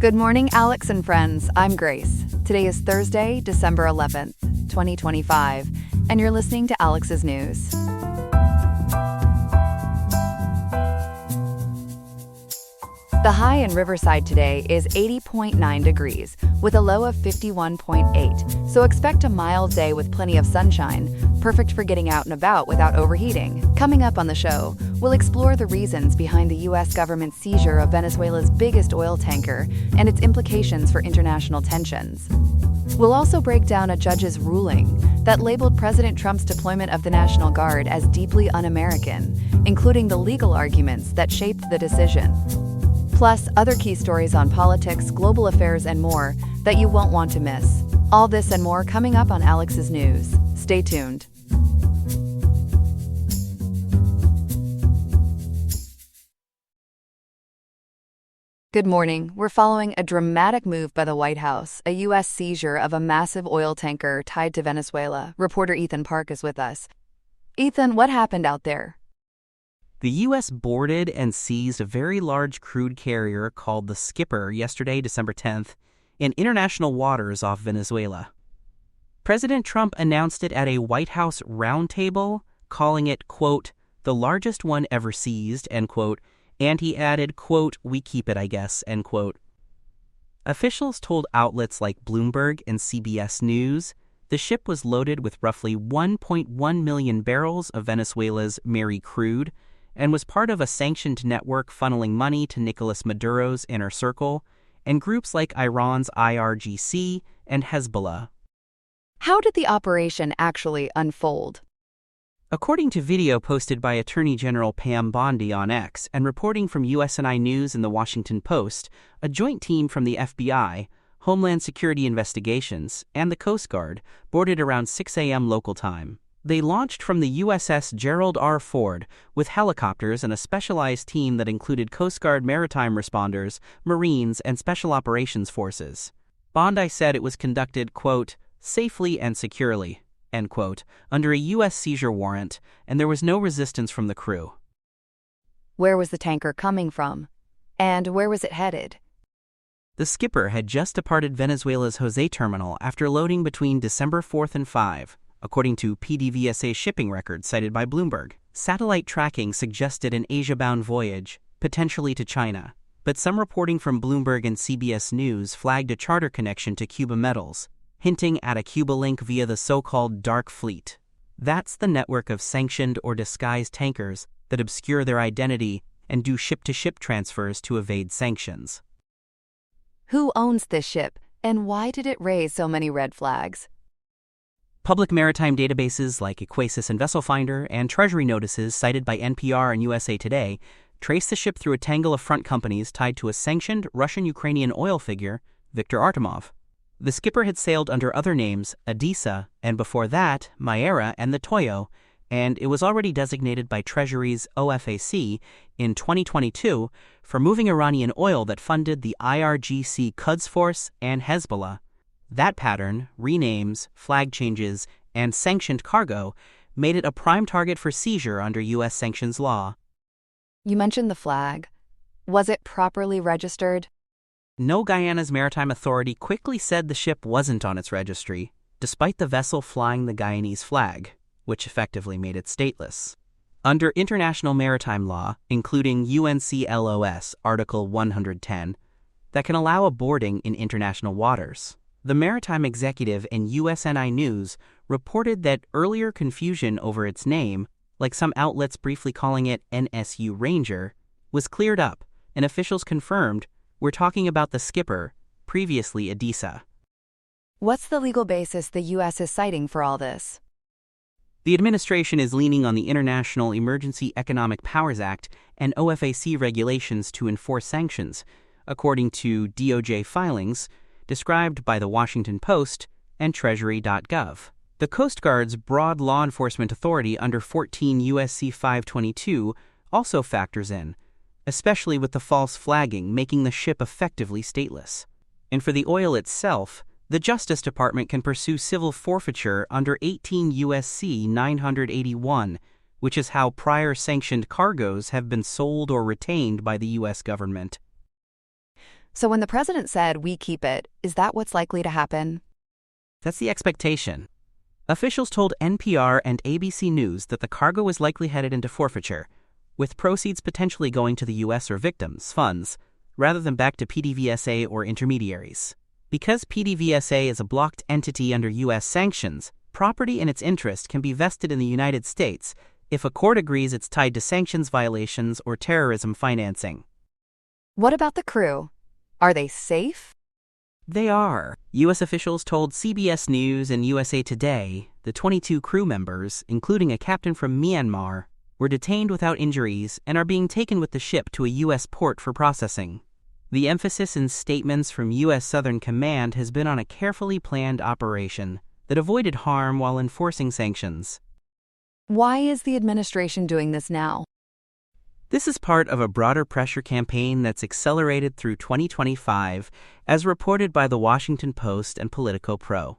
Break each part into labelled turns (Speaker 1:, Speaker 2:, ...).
Speaker 1: Good morning, Alex and friends. I'm Grace. Today is Thursday, December 11th, 2025, and you're listening to Alex's News. The high in Riverside today is 80.9 degrees, with a low of 51.8, so expect a mild day with plenty of sunshine, perfect for getting out and about without overheating. Coming up on the show, we'll explore the reasons behind the U.S. government's seizure of Venezuela's biggest oil tanker and its implications for international tensions. We'll also break down a judge's ruling that labeled President Trump's deployment of the National Guard as deeply un-American, including the legal arguments that shaped the decision. Plus, other key stories on politics, global affairs, and more that you won't want to miss. All this and more coming up on Alex's News. Stay tuned. Good morning. We're following a dramatic move by the White House, a U.S. seizure of a massive oil tanker tied to Venezuela. Reporter Ethan Park is with us. Ethan, what happened out there?
Speaker 2: The U.S. boarded and seized a very large crude carrier called the Skipper yesterday, December 10th, in international waters off Venezuela. President Trump announced it at a White House roundtable, calling it, quote, the largest one ever seized, end quote, and he added, quote, we keep it, I guess, end quote. Officials told outlets like Bloomberg and CBS News the ship was loaded with roughly 1.1 million barrels of Venezuela's Mary crude, and was part of a sanctioned network funneling money to Nicolas Maduro's inner circle and groups like Iran's IRGC and Hezbollah.
Speaker 1: How did the operation actually unfold?
Speaker 2: According to video posted by Attorney General Pam Bondi on X and reporting from USNI News and The Washington Post, a joint team from the FBI, Homeland Security Investigations, and the Coast Guard boarded around 6 a.m. local time. They launched from the USS Gerald R. Ford with helicopters and a specialized team that included Coast Guard maritime responders, Marines, and Special Operations Forces. Bondi said it was conducted, quote, safely and securely, end quote, under a U.S. seizure warrant, and there was no resistance from the crew.
Speaker 1: Where was the tanker coming from? And where was it headed?
Speaker 2: The Skipper had just departed Venezuela's Jose terminal after loading between December 4th and 5. According to PDVSA shipping records cited by Bloomberg. Satellite tracking suggested an Asia-bound voyage, potentially to China, but some reporting from Bloomberg and CBS News flagged a charter connection to Cuba Metals, hinting at a Cuba link via the so-called Dark Fleet. That's the network of sanctioned or disguised tankers that obscure their identity and do ship-to-ship transfers to evade sanctions.
Speaker 1: Who owns this ship, and why did it raise so many red flags?
Speaker 2: Public maritime databases like Equasis and Vessel Finder and Treasury notices cited by NPR and USA Today trace the ship through a tangle of front companies tied to a sanctioned Russian-Ukrainian oil figure, Viktor Artemov. The Skipper had sailed under other names, Odessa, and before that, Mayera and the Toyo, and it was already designated by Treasury's OFAC in 2022 for moving Iranian oil that funded the IRGC Quds Force and Hezbollah. That pattern, renames, flag changes, and sanctioned cargo made it a prime target for seizure under U.S. sanctions law.
Speaker 1: You mentioned the flag. Was it properly registered?
Speaker 2: No. Guyana's maritime authority quickly said the ship wasn't on its registry, despite the vessel flying the Guyanese flag, which effectively made it stateless. Under international maritime law, including UNCLOS Article 110, that can allow a boarding in international waters. The maritime executive in USNI News reported that earlier confusion over its name, like some outlets briefly calling it NSU Ranger, was cleared up, and officials confirmed we're talking about the Skipper, previously Odessa.
Speaker 1: What's the legal basis the U.S. is citing for all this?
Speaker 2: The administration is leaning on the International Emergency Economic Powers Act and OFAC regulations to enforce sanctions, according to DOJ filings described by The Washington Post and Treasury.gov. The Coast Guard's broad law enforcement authority under 14 U.S.C. 522 also factors in, especially with the false flagging making the ship effectively stateless. And for the oil itself, the Justice Department can pursue civil forfeiture under 18 U.S.C. 981, which is how prior sanctioned cargoes have been sold or retained by the U.S. government.
Speaker 1: So when the president said we keep it, is that what's likely to happen?
Speaker 2: That's the expectation. Officials told NPR and ABC News that the cargo is likely headed into forfeiture, with proceeds potentially going to the U.S. or victims' funds, rather than back to PDVSA or intermediaries. Because PDVSA is a blocked entity under U.S. sanctions, property in its interest can be vested in the United States if a court agrees it's tied to sanctions violations or terrorism financing.
Speaker 1: What about the crew? Are they safe?
Speaker 2: They are. U.S. officials told CBS News and USA Today the 22 crew members, including a captain from Myanmar, were detained without injuries and are being taken with the ship to a U.S. port for processing. The emphasis in statements from U.S. Southern Command has been on a carefully planned operation that avoided harm while enforcing sanctions.
Speaker 1: Why is the administration doing this now?
Speaker 2: This is part of a broader pressure campaign that's accelerated through 2025, as reported by The Washington Post and Politico Pro.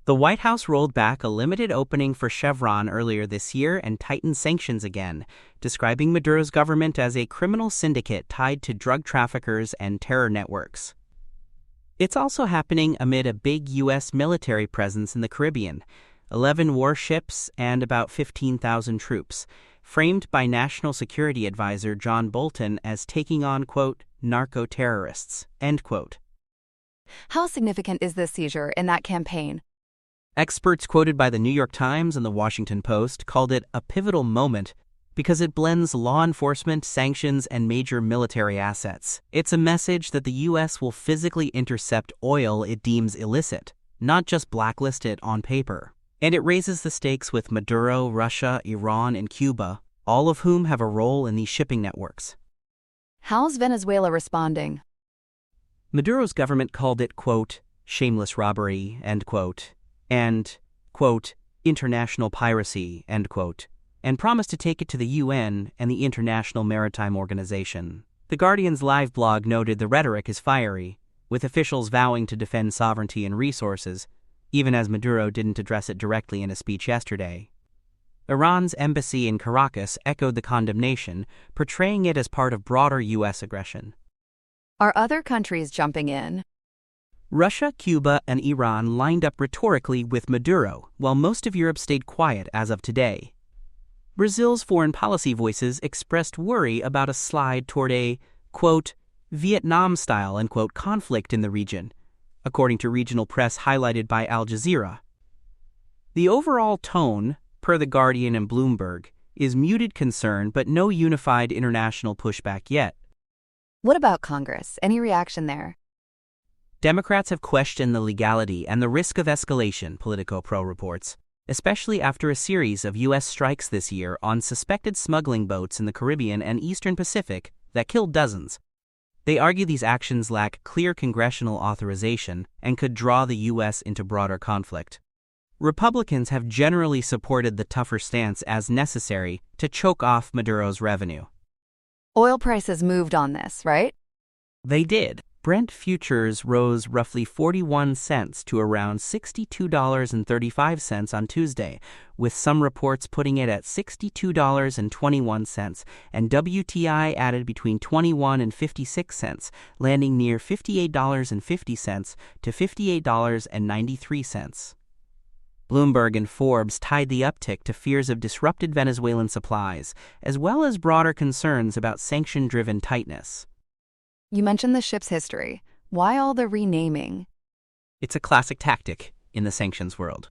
Speaker 2: The White House rolled back a limited opening for Chevron earlier this year and tightened sanctions again, describing Maduro's government as a criminal syndicate tied to drug traffickers and terror networks. It's also happening amid a big U.S. military presence in the Caribbean, 11 warships and about 15,000 troops, framed by National Security Advisor John Bolton as taking on, quote, narco-terrorists, end quote.
Speaker 1: How significant is this seizure in that campaign?
Speaker 2: Experts quoted by the New York Times and the Washington Post called it a pivotal moment because it blends law enforcement, sanctions, and major military assets. It's a message that the U.S. will physically intercept oil it deems illicit, not just blacklist it on paper. And it raises the stakes with Maduro, Russia, Iran, and Cuba, all of whom have a role in these shipping networks.
Speaker 1: How's Venezuela responding?
Speaker 2: Maduro's government called it, quote, shameless robbery, end quote, and, quote, international piracy, end quote, and promised to take it to the UN and the International Maritime Organization. The Guardian's live blog noted the rhetoric is fiery, with officials vowing to defend sovereignty and resources, even as Maduro didn't address it directly in a speech yesterday. Iran's embassy in Caracas echoed the condemnation, portraying it as part of broader U.S. aggression.
Speaker 1: Are other countries jumping in?
Speaker 2: Russia, Cuba, and Iran lined up rhetorically with Maduro, while most of Europe stayed quiet as of today. Brazil's foreign policy voices expressed worry about a slide toward a, quote, Vietnam-style, end quote, conflict in the region, according to regional press highlighted by Al Jazeera. The overall tone, per The Guardian and Bloomberg, is muted concern but no unified international pushback yet.
Speaker 1: What about Congress? Any reaction there?
Speaker 2: Democrats have questioned the legality and the risk of escalation, Politico Pro reports, especially after a series of U.S. strikes this year on suspected smuggling boats in the Caribbean and Eastern Pacific that killed dozens. They argue these actions lack clear congressional authorization and could draw the U.S. into broader conflict. Republicans have generally supported the tougher stance as necessary to choke off Maduro's revenue.
Speaker 1: Oil prices moved on this, right?
Speaker 2: They did. Brent futures rose roughly 41 cents to around $62.35 on Tuesday, with some reports putting it at $62.21, and WTI added between 21 and 56 cents, landing near $58.50 to $58.93. Bloomberg and Forbes tied the uptick to fears of disrupted Venezuelan supplies, as well as broader concerns about sanction-driven tightness.
Speaker 1: You mentioned the ship's history. Why all the renaming?
Speaker 2: It's a classic tactic in the sanctions world.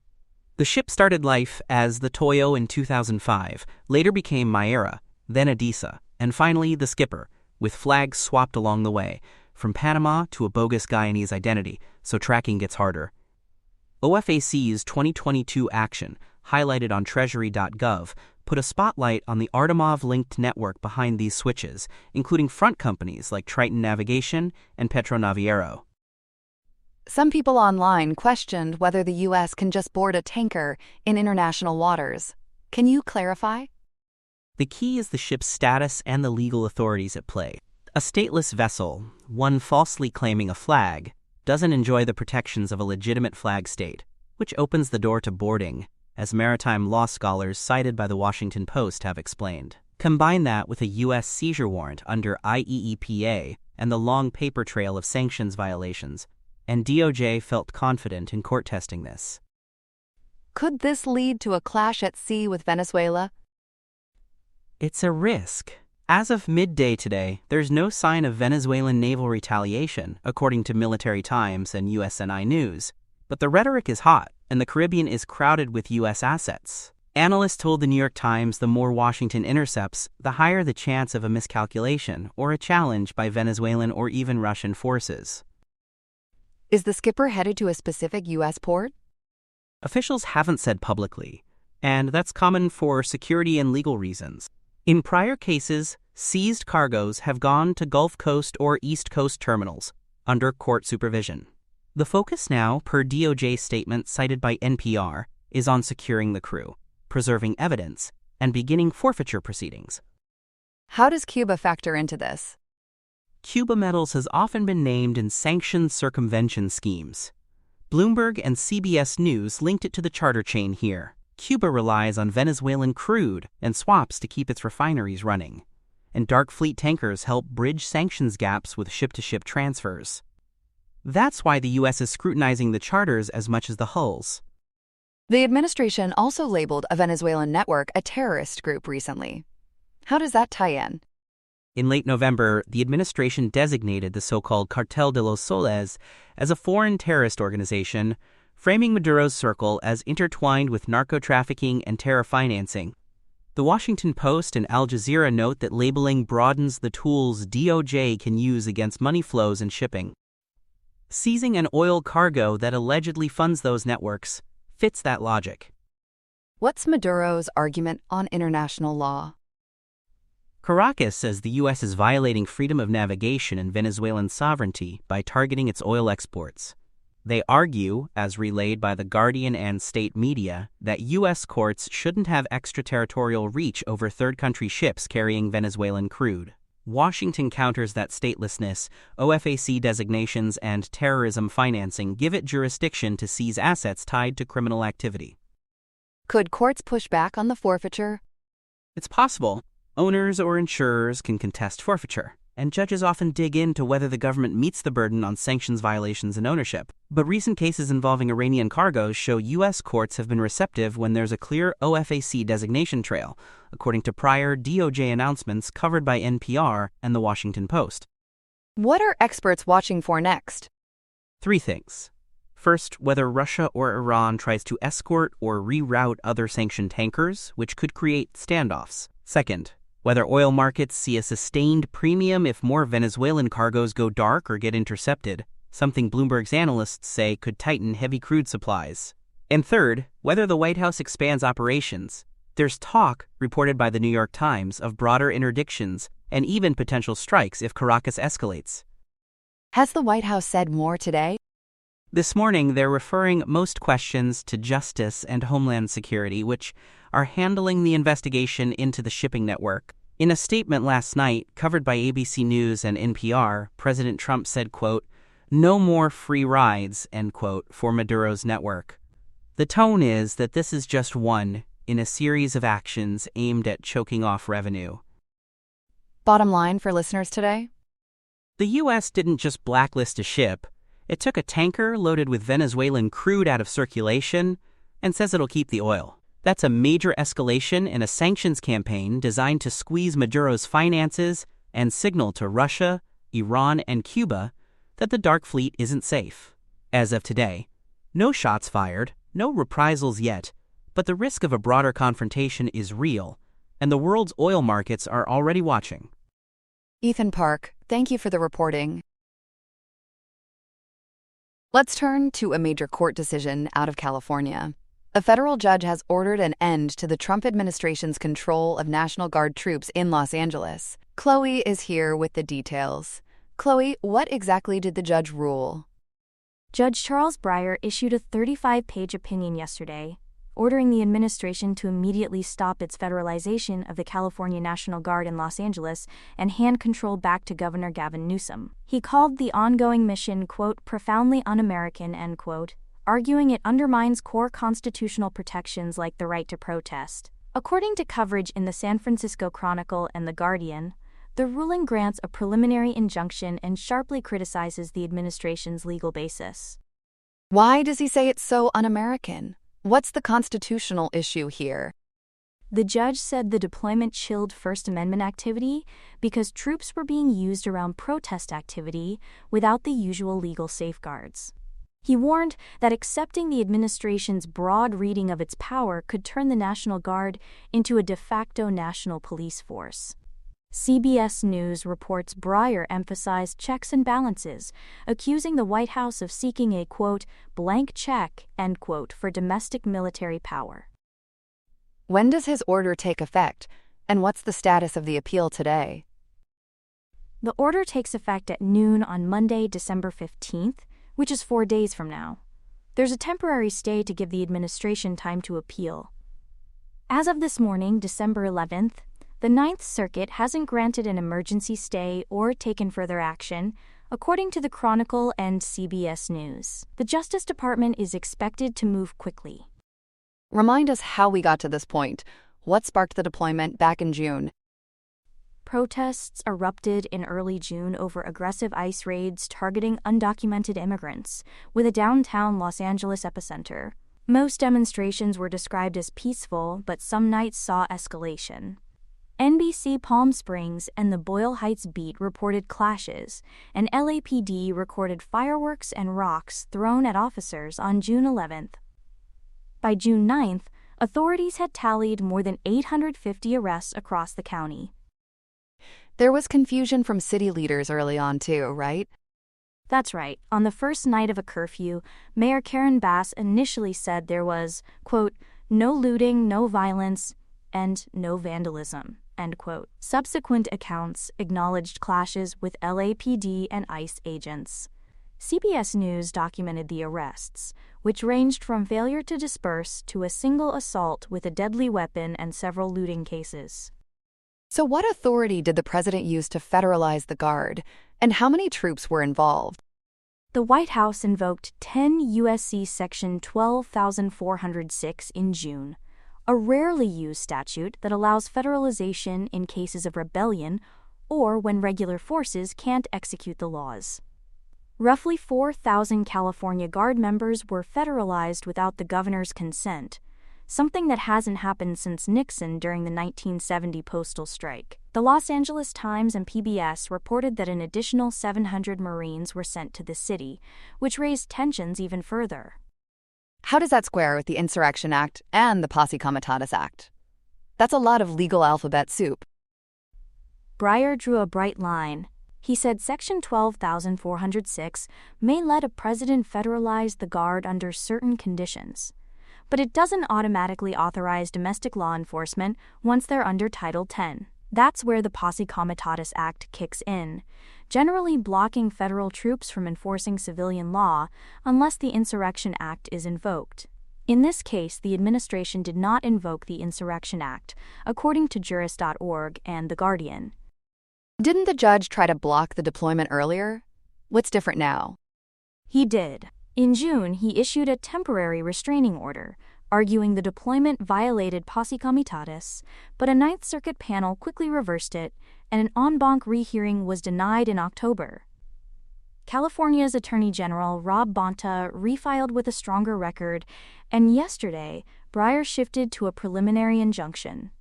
Speaker 2: The ship started life as the Toyo in 2005, later became Maera, then Adisa, and finally the Skipper, with flags swapped along the way, from Panama to a bogus Guyanese identity, so tracking gets harder. OFAC's 2022 action, highlighted on Treasury.gov, put a spotlight on the Artemov-linked network behind these switches, including front companies like Triton Navigation and Petronaviero.
Speaker 1: Some people online questioned whether the U.S. can just board a tanker in international waters. Can you clarify?
Speaker 2: The key is the ship's status and the legal authorities at play. A stateless vessel, one falsely claiming a flag, doesn't enjoy the protections of a legitimate flag state, which opens the door to boarding, as maritime law scholars cited by the Washington Post have explained. Combine that with a U.S. seizure warrant under IEEPA and the long paper trail of sanctions violations, and DOJ felt confident in court testing this.
Speaker 1: Could this lead to a clash at sea with Venezuela?
Speaker 2: It's a risk. As of midday today, there's no sign of Venezuelan naval retaliation, according to Military Times and USNI News. But the rhetoric is hot, and the Caribbean is crowded with U.S. assets. Analysts told the New York Times the more Washington intercepts, the higher the chance of a miscalculation or a challenge by Venezuelan or even Russian forces.
Speaker 1: Is the skipper headed to a specific U.S. port?
Speaker 2: Officials haven't said publicly, and that's common for security and legal reasons. In prior cases, seized cargoes have gone to Gulf Coast or East Coast terminals under court supervision. The focus now, per DOJ statement cited by NPR, is on securing the crew, preserving evidence, and beginning forfeiture proceedings.
Speaker 1: How does Cuba factor into this?
Speaker 2: Cuba Metals has often been named in sanctions circumvention schemes. Bloomberg and CBS News linked it to the charter chain here. Cuba relies on Venezuelan crude and swaps to keep its refineries running, and dark fleet tankers help bridge sanctions gaps with ship-to-ship transfers. That's why the U.S. is scrutinizing the charters as much as the hulls.
Speaker 1: The administration also labeled a Venezuelan network a terrorist group recently. How does that tie in?
Speaker 2: In late November, the administration designated the so-called Cartel de los Soles as a foreign terrorist organization, framing Maduro's circle as intertwined with narco-trafficking and terror financing. The Washington Post and Al Jazeera note that labeling broadens the tools DOJ can use against money flows and shipping. Seizing an oil cargo that allegedly funds those networks fits that logic.
Speaker 1: What's Maduro's argument on international law?
Speaker 2: Caracas says the U.S. is violating freedom of navigation and Venezuelan sovereignty by targeting its oil exports. They argue, as relayed by The Guardian and state media, that U.S. courts shouldn't have extraterritorial reach over third-country ships carrying Venezuelan crude. Washington counters that statelessness, OFAC designations, and terrorism financing give it jurisdiction to seize assets tied to criminal activity.
Speaker 1: Could courts push back on the forfeiture?
Speaker 2: It's possible. Owners or insurers can contest forfeiture, and judges often dig into whether the government meets the burden on sanctions violations and ownership. But recent cases involving Iranian cargoes show U.S. courts have been receptive when there's a clear OFAC designation trail, according to prior DOJ announcements covered by NPR and The Washington Post.
Speaker 1: What are experts watching for next?
Speaker 2: 3 things. First, whether Russia or Iran tries to escort or reroute other sanctioned tankers, which could create standoffs. Second, whether oil markets see a sustained premium if more Venezuelan cargoes go dark or get intercepted, something Bloomberg's analysts say could tighten heavy crude supplies. And third, whether the White House expands operations. There's talk, reported by the New York Times, of broader interdictions and even potential strikes if Caracas escalates.
Speaker 1: Has the White House said more today?
Speaker 2: This morning, they're referring most questions to Justice and Homeland Security, which are handling the investigation into the shipping network. In a statement last night, covered by ABC News and NPR, President Trump said, quote, "No more free rides," end quote, for Maduro's network. The tone is that this is just one in a series of actions aimed at choking off revenue.
Speaker 1: Bottom line for listeners today?
Speaker 2: The U.S. didn't just blacklist a ship. It took a tanker loaded with Venezuelan crude out of circulation and says it'll keep the oil. That's a major escalation in a sanctions campaign designed to squeeze Maduro's finances and signal to Russia, Iran, and Cuba that the dark fleet isn't safe. As of today, no shots fired, no reprisals yet, but the risk of a broader confrontation is real, and the world's oil markets are already watching.
Speaker 1: Ethan Park, thank you for the reporting. Let's turn to a major court decision out of California. A federal judge has ordered an end to the Trump administration's control of National Guard troops in Los Angeles. Chloe is here with the details. Chloe, what exactly did the judge rule?
Speaker 3: Judge Charles Breyer issued a 35-page opinion yesterday, ordering the administration to immediately stop its federalization of the California National Guard in Los Angeles and hand control back to Governor Gavin Newsom. He called the ongoing mission, quote, profoundly un-American, end quote, arguing it undermines core constitutional protections like the right to protest. According to coverage in the San Francisco Chronicle and The Guardian, the ruling grants a preliminary injunction and sharply criticizes the administration's legal basis.
Speaker 1: Why does he say it's so un-American? What's the constitutional issue here?
Speaker 3: The judge said the deployment chilled First Amendment activity because troops were being used around protest activity without the usual legal safeguards. He warned that accepting the administration's broad reading of its power could turn the National Guard into a de facto national police force. CBS News reports Breyer emphasized checks and balances, accusing the White House of seeking a, quote, blank check, end quote, for domestic military power.
Speaker 1: When does his order take effect, and what's the status of the appeal today?
Speaker 3: The order takes effect at noon on Monday, December 15th, which is 4 days from now. There's a temporary stay to give the administration time to appeal. As of this morning, December 11th, the Ninth Circuit hasn't granted an emergency stay or taken further action, according to the Chronicle and CBS News. The Justice Department is expected to move quickly.
Speaker 1: Remind us how we got to this point. What sparked the deployment back in June?
Speaker 3: Protests erupted in early June over aggressive ICE raids targeting undocumented immigrants, with a downtown Los Angeles epicenter. Most demonstrations were described as peaceful, but some nights saw escalation. NBC Palm Springs and the Boyle Heights beat reported clashes, and LAPD recorded fireworks and rocks thrown at officers on June 11th. By June 9th, authorities had tallied more than 850 arrests across the county.
Speaker 1: There was confusion from city leaders early on too, right?
Speaker 3: That's right. On the first night of a curfew, Mayor Karen Bass initially said there was, quote, no looting, no violence, and no vandalism, end quote. Subsequent accounts acknowledged clashes with LAPD and ICE agents. CBS News documented the arrests, which ranged from failure to disperse to a single assault with a deadly weapon and several looting cases.
Speaker 1: So what authority did the president use to federalize the Guard, and how many troops were involved?
Speaker 3: The White House invoked 10 U.S.C. Section 12,406 in June, a rarely used statute that allows federalization in cases of rebellion or when regular forces can't execute the laws. Roughly 4,000 California Guard members were federalized without the governor's consent, something that hasn't happened since Nixon during the 1970 postal strike. The Los Angeles Times and PBS reported that an additional 700 Marines were sent to the city, which raised tensions even further.
Speaker 1: How does that square with the Insurrection Act and the Posse Comitatus Act? That's a lot of legal alphabet soup.
Speaker 3: Breyer drew a bright line. He said Section 12,406 may let a president federalize the Guard under certain conditions, but it doesn't automatically authorize domestic law enforcement once they're under Title 10. That's where the Posse Comitatus Act kicks in, generally blocking federal troops from enforcing civilian law unless the Insurrection Act is invoked. In this case, the administration did not invoke the Insurrection Act, according to Jurist.org and The Guardian.
Speaker 1: Didn't the judge try to block the deployment earlier? What's different now?
Speaker 3: He did. In June, he issued a temporary restraining order, arguing the deployment violated Posse Comitatus, but a Ninth Circuit panel quickly reversed it, and an en banc rehearing was denied in October. California's Attorney General Rob Bonta refiled with a stronger record, and yesterday, Breyer shifted to a preliminary injunction.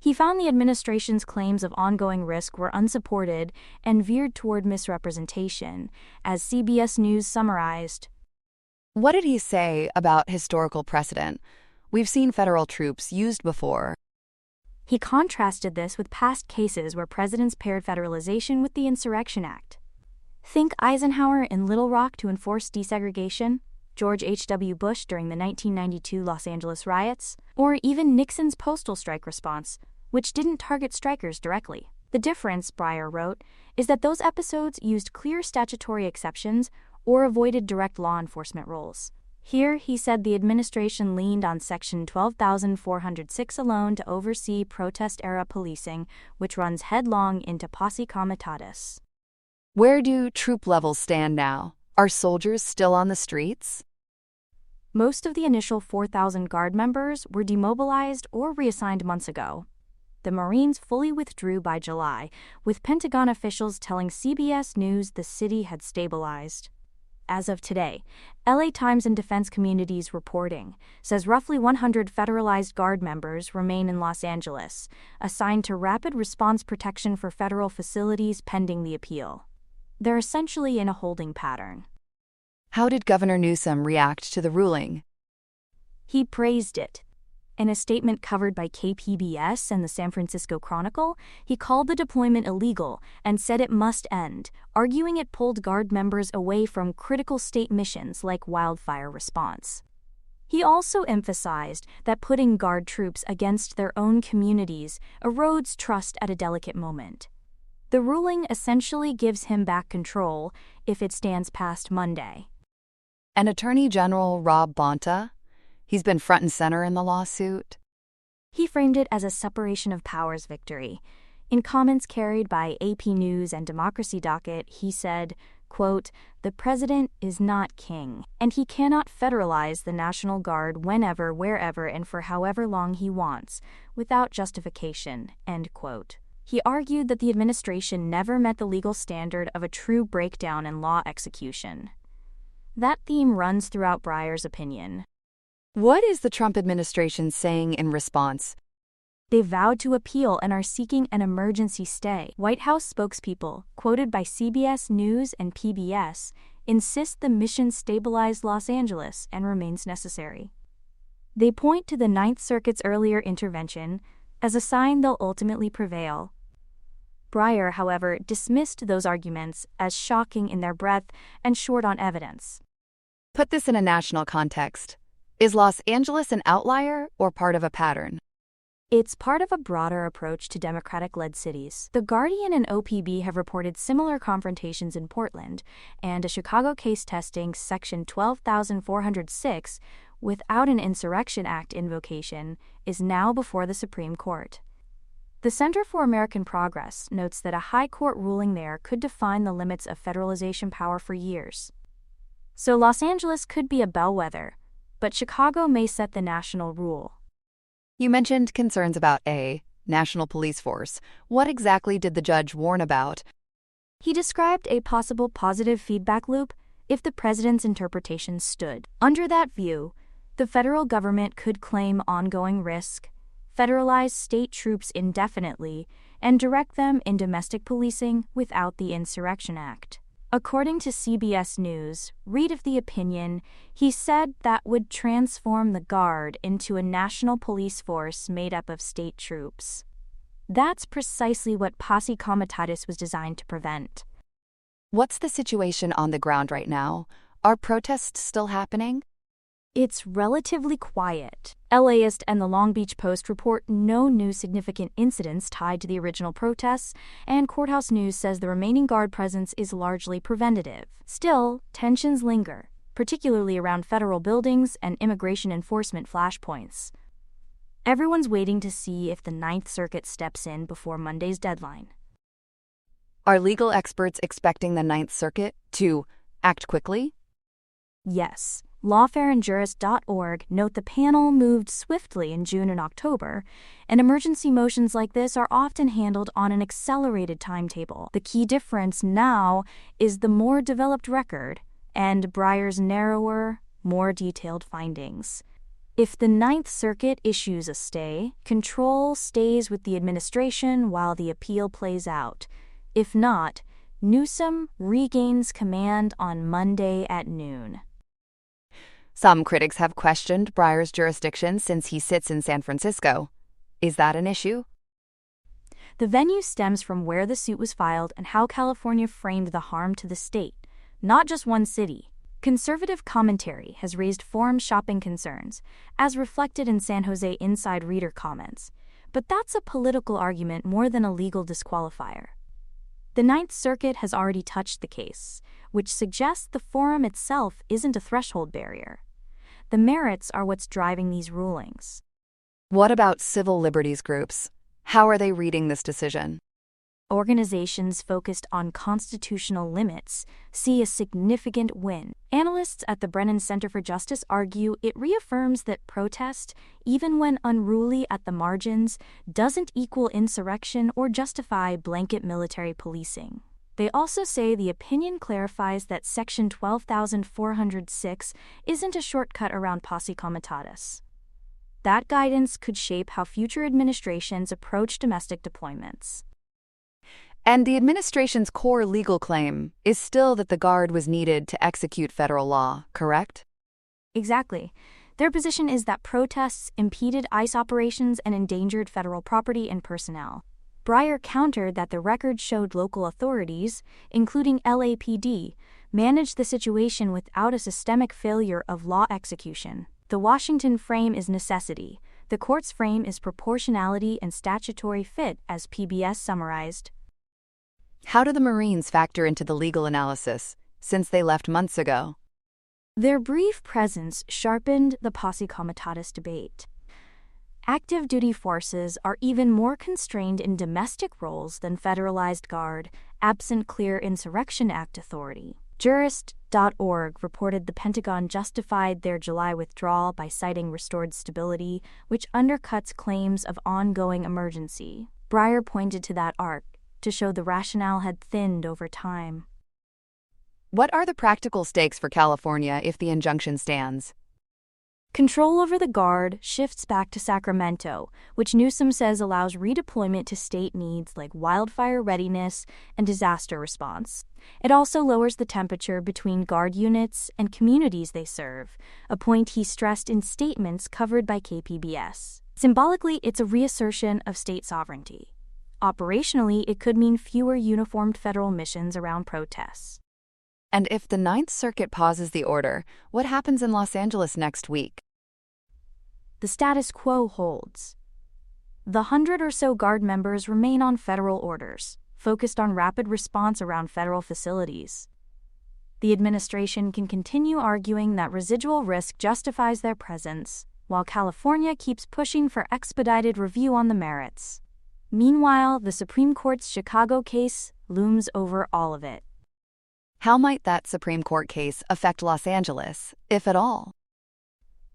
Speaker 3: He found the administration's claims of ongoing risk were unsupported and veered toward misrepresentation, as CBS News summarized.
Speaker 1: What did he say about historical precedent? We've seen federal troops used before.
Speaker 3: He contrasted this with past cases where presidents paired federalization with the Insurrection Act. Think Eisenhower in Little Rock to enforce desegregation, George H.W. Bush during the 1992 Los Angeles riots, or even Nixon's postal strike response, which didn't target strikers directly. The difference, Breyer wrote, is that those episodes used clear statutory exceptions or avoided direct law enforcement roles. Here, he said the administration leaned on Section 12,406 alone to oversee protest-era policing, which runs headlong into Posse Comitatus.
Speaker 1: Where do troop levels stand now? Are soldiers still on the streets?
Speaker 3: Most of the initial 4,000 Guard members were demobilized or reassigned months ago. The Marines fully withdrew by July, with Pentagon officials telling CBS News the city had stabilized. As of today, LA Times and defense communities reporting says roughly 100 federalized Guard members remain in Los Angeles, assigned to rapid response protection for federal facilities pending the appeal. They're essentially in a holding pattern.
Speaker 1: How did Governor Newsom react to the ruling?
Speaker 3: He praised it. In a statement covered by KPBS and the San Francisco Chronicle, he called the deployment illegal and said it must end, arguing it pulled Guard members away from critical state missions like wildfire response. He also emphasized that putting Guard troops against their own communities erodes trust at a delicate moment. The ruling essentially gives him back control if it stands past Monday.
Speaker 1: And Attorney General Rob Bonta? He's been front and center in the lawsuit.
Speaker 3: He framed it as a separation of powers victory. In comments carried by AP News and Democracy Docket, he said, quote, "The president is not king, and he cannot federalize the National Guard whenever, wherever, and for however long he wants, without justification," end quote. He argued that the administration never met the legal standard of a true breakdown in law execution. That theme runs throughout Breyer's opinion.
Speaker 1: What is the Trump administration saying in response?
Speaker 3: They vowed to appeal and are seeking an emergency stay. White House spokespeople, quoted by CBS News and PBS, insist the mission stabilize Los Angeles and remains necessary. They point to the Ninth Circuit's earlier intervention as a sign they'll ultimately prevail. Breyer, however, dismissed those arguments as shocking in their breadth and short on evidence.
Speaker 1: Put this in a national context. Is Los Angeles an outlier or part of a pattern?
Speaker 3: It's part of a broader approach to Democratic-led cities. The Guardian and OPB have reported similar confrontations in Portland, and a Chicago case testing Section 12,406 without an Insurrection Act invocation is now before the Supreme Court. The Center for American Progress notes that a high court ruling there could define the limits of federalization power for years. So Los Angeles could be a bellwether, but Chicago may set the national rule.
Speaker 1: You mentioned concerns about a national police force. What exactly did the judge warn about?
Speaker 3: He described a possible positive feedback loop if the president's interpretation stood. Under that view, the federal government could claim ongoing risk, federalize state troops indefinitely, and direct them in domestic policing without the Insurrection Act. According to CBS News, read of the opinion, he said that would transform the Guard into a national police force made up of state troops. That's precisely what Posse Comitatus was designed to prevent.
Speaker 1: What's the situation on the ground right now? Are protests still happening?
Speaker 3: It's relatively quiet. LAist and the Long Beach Post report no new significant incidents tied to the original protests, and Courthouse News says the remaining Guard presence is largely preventative. Still, tensions linger, particularly around federal buildings and immigration enforcement flashpoints. Everyone's waiting to see if the Ninth Circuit steps in before Monday's deadline.
Speaker 1: Are legal experts expecting the Ninth Circuit to act quickly?
Speaker 3: Yes. Lawfareandjurist.org note the panel moved swiftly in June and October, and emergency motions like this are often handled on an accelerated timetable. The key difference now is the more developed record and Breyer's narrower, more detailed findings. If the Ninth Circuit issues a stay, control stays with the administration while the appeal plays out. If not, Newsom regains command on Monday at noon.
Speaker 1: Some critics have questioned Breyer's jurisdiction since he sits in San Francisco. Is that an issue?
Speaker 3: The venue stems from where the suit was filed and how California framed the harm to the state, not just one city. Conservative commentary has raised forum shopping concerns, as reflected in San Jose Inside Reader comments, but that's a political argument more than a legal disqualifier. The Ninth Circuit has already touched the case, which suggests the forum itself isn't a threshold barrier. The merits are what's driving these rulings.
Speaker 1: What about civil liberties groups? How are they reading this decision?
Speaker 3: Organizations focused on constitutional limits see a significant win. Analysts at the Brennan Center for Justice argue it reaffirms that protest, even when unruly at the margins, doesn't equal insurrection or justify blanket military policing. They also say the opinion clarifies that Section 12,406 isn't a shortcut around posse comitatus. That guidance could shape how future administrations approach domestic deployments.
Speaker 1: And the administration's core legal claim is still that the Guard was needed to execute federal law, correct?
Speaker 3: Exactly. Their position is that protests impeded ICE operations and endangered federal property and personnel. Breyer countered that the record showed local authorities, including LAPD, managed the situation without a systemic failure of law execution. The Washington frame is necessity. The court's frame is proportionality and statutory fit, as PBS summarized.
Speaker 1: How do the Marines factor into the legal analysis, since they left months ago?
Speaker 3: Their brief presence sharpened the posse comitatus debate. Active duty forces are even more constrained in domestic roles than federalized Guard, absent clear Insurrection Act authority. Jurist.org reported the Pentagon justified their July withdrawal by citing restored stability, which undercuts claims of ongoing emergency. Breyer pointed to that arc to show the rationale had thinned over time.
Speaker 1: What are the practical stakes for California if the injunction stands?
Speaker 3: Control over the Guard shifts back to Sacramento, which Newsom says allows redeployment to state needs like wildfire readiness and disaster response. It also lowers the temperature between Guard units and communities they serve, a point he stressed in statements covered by KPBS. Symbolically, it's a reassertion of state sovereignty. Operationally, it could mean fewer uniformed federal missions around protests.
Speaker 1: And if the Ninth Circuit pauses the order, what happens in Los Angeles next week?
Speaker 3: The status quo holds. The 100 or so Guard members remain on federal orders, focused on rapid response around federal facilities. The administration can continue arguing that residual risk justifies their presence, while California keeps pushing for expedited review on the merits. Meanwhile, the Supreme Court's Chicago case looms over all of it.
Speaker 1: How might that Supreme Court case affect Los Angeles, if at all?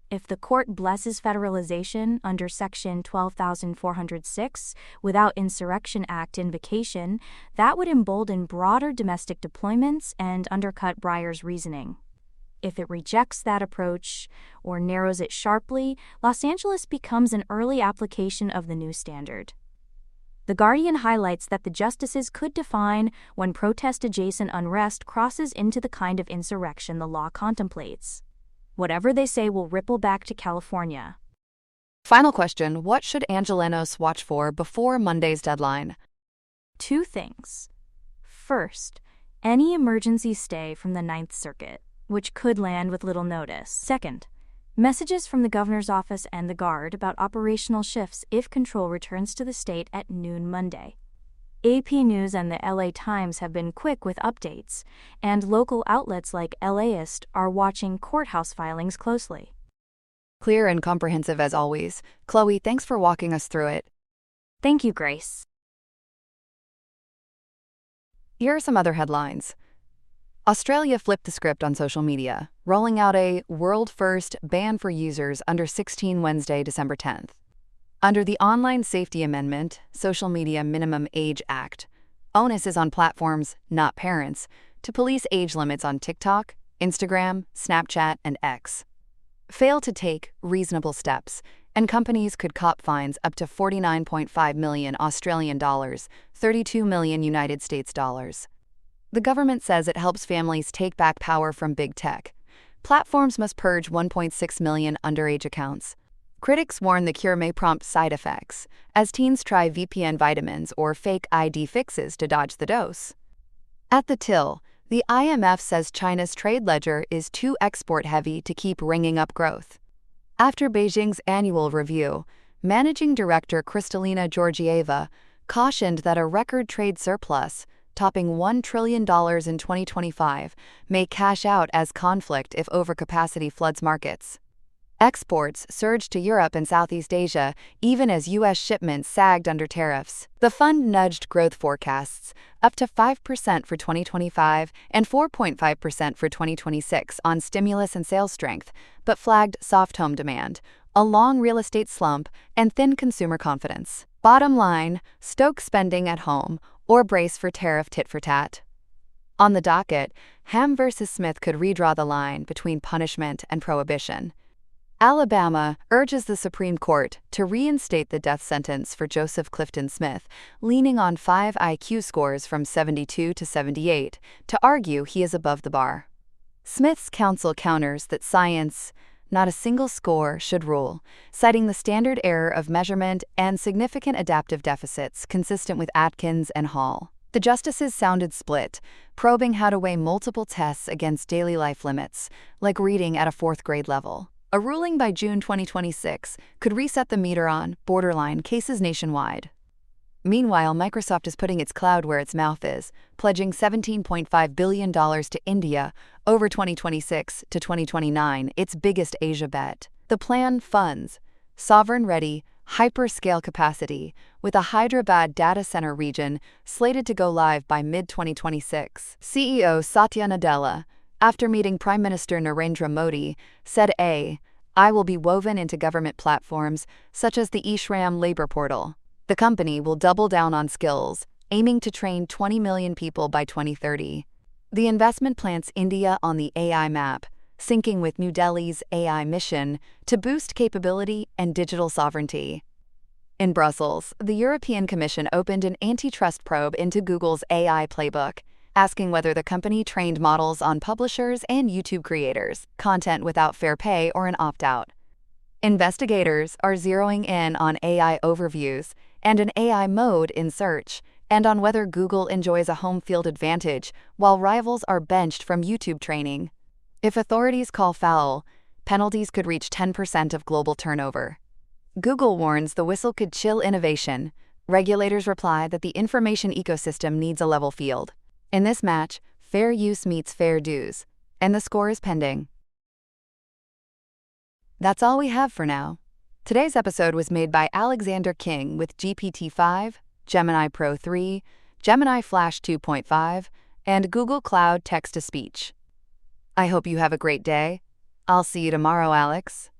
Speaker 3: If the court blesses federalization under Section 12,406 without Insurrection Act invocation, that would embolden broader domestic deployments and undercut Breyer's reasoning. If it rejects that approach or narrows it sharply, Los Angeles becomes an early application of the new standard. The Guardian highlights that the justices could define when protest-adjacent unrest crosses into the kind of insurrection the law contemplates. Whatever they say will ripple back to California.
Speaker 1: Final question, what should Angelenos watch for before Monday's deadline?
Speaker 3: 2 things. First, any emergency stay from the Ninth Circuit, which could land with little notice. Second, messages from the governor's office and the Guard about operational shifts if control returns to the state at noon Monday. AP News and the LA Times have been quick with updates, and local outlets like LAist are watching courthouse filings closely.
Speaker 1: Clear and comprehensive as always. Chloe, thanks for walking us through it.
Speaker 3: Thank you, Grace.
Speaker 1: Here are some other headlines. Australia flipped the script on social media, rolling out a world-first ban for users under 16 Wednesday, December 10th. Under the Online Safety Amendment, Social Media Minimum Age Act, onus is on platforms, not parents, to police age limits on TikTok, Instagram, Snapchat, and X. Fail to take reasonable steps, and companies could cop fines up to 49.5 million Australian dollars, 32 million United States dollars. The government says it helps families take back power from big tech. Platforms must purge 1.6 million underage accounts. Critics warn the cure may prompt side effects, as teens try VPN vitamins or fake ID fixes to dodge the dose. At the till, the IMF says China's trade ledger is too export-heavy to keep ringing up growth. After Beijing's annual review, Managing Director Kristalina Georgieva cautioned that a record trade surplus, topping $1 trillion in 2025, may cash out as conflict if overcapacity floods markets. Exports surged to Europe and Southeast Asia, even as U.S. shipments sagged under tariffs. The fund nudged growth forecasts up to 5% for 2025 and 4.5% for 2026 on stimulus and sales strength, but flagged soft home demand, a long real estate slump, and thin consumer confidence. Bottom line, stoke spending at home or brace for tariff tit-for-tat. On the docket, Ham versus Smith could redraw the line between punishment and prohibition. Alabama urges the Supreme Court to reinstate the death sentence for Joseph Clifton Smith, leaning on 5 IQ scores from 72 to 78 to argue he is above the bar. Smith's counsel counters that science, not a single score, should rule, citing the standard error of measurement and significant adaptive deficits consistent with Atkins and Hall. The justices sounded split, probing how to weigh multiple tests against daily life limits, like reading at a 4th grade level. A ruling by June 2026 could reset the meter on borderline cases nationwide. Meanwhile, Microsoft is putting its cloud where its mouth is, pledging $17.5 billion to India over 2026 to 2029, its biggest Asia bet. The plan funds sovereign-ready, hyperscale capacity, with a Hyderabad data center region slated to go live by mid-2026. CEO Satya Nadella, after meeting Prime Minister Narendra Modi, said AI will be woven into government platforms such as the eShram labor portal. The company will double down on skills, aiming to train 20 million people by 2030. The investment plants India on the AI map, syncing with New Delhi's AI mission to boost capability and digital sovereignty. In Brussels, the European Commission opened an antitrust probe into Google's AI playbook, asking whether the company trained models on publishers and YouTube creators, content without fair pay or an opt-out. Investigators are zeroing in on AI overviews and an AI mode in search, and on whether Google enjoys a home field advantage while rivals are benched from YouTube training. If authorities call foul, penalties could reach 10% of global turnover. Google warns the whistle could chill innovation. Regulators reply that the information ecosystem needs a level field. In this match, fair use meets fair dues, and the score is pending. That's all we have for now. Today's episode was made by Alexander King with GPT-5, Gemini Pro 3, Gemini Flash 2.5, and Google Cloud Text-to-Speech. I hope you have a great day. I'll see you tomorrow, Alex.